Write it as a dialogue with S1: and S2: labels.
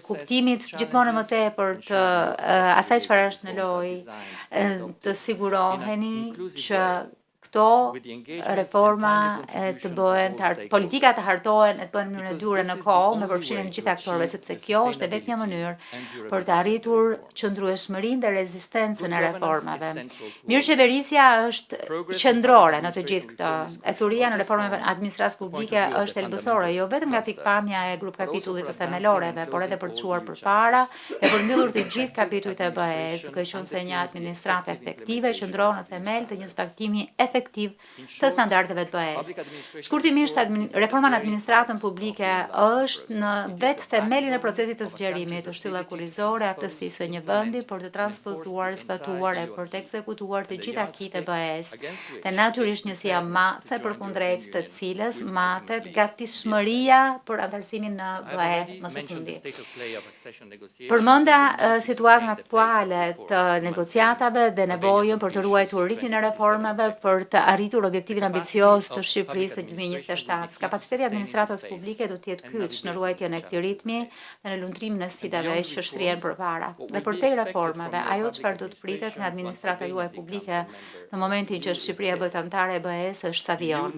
S1: kuptimit gjithmonë më tepër të asaj çfarë është në lojë, të siguroheni që këto reforma të bëhen, politikat të hartohen e të bëhen në mënyrë dure në kohë me përfshirjen e gjithë aktorëve, sepse kjo është vetëm një mënyrë për të arritur qëndrueshmërinë dhe rezistencën e reformave. Mirëqeverisja është qendrore në të gjithë këtë. Esuria në reformën e administratës publike është elbësore, jo vetëm nga pikpamja e grup kapitullit të themeloreve, por edhe për të çuar përpara e për mbyllur të gjithë kapitujt e BE-s, duke qenë se një administratë efektive qëndron në themel të një zbatimi efektiv të standardeve të BE-s. Shkurtimisht, reforma në administratën publike është në vetë themelin e procesit të zgjerimit të shtylla kurrizore aftësisë së një vendi për të transpozuar, zbatuar e për të ekzekutuar të gjitha akitë e BE-s, dhe natyrisht njësia matse përkundrejt të cilës matet gatishmëria për antarësimin në BE më së fundi. Përmenda situatën aktuale të negociatave dhe nevojën për të ruajtur ritmin e reformave për të arritur objektivin ambicioz të Shqipërisë të 2027. Kapaciteti i administratës publike do të jetë kyç në ruajtjen e këtij ritmi dhe në lundrimin e sfidave që shtrihen përpara. Dhe përtej reformave, ajo çfarë do të pritet nga administrata juaj publike në momentin që Shqipëria bëhet anëtare e BE-s është sa vijon.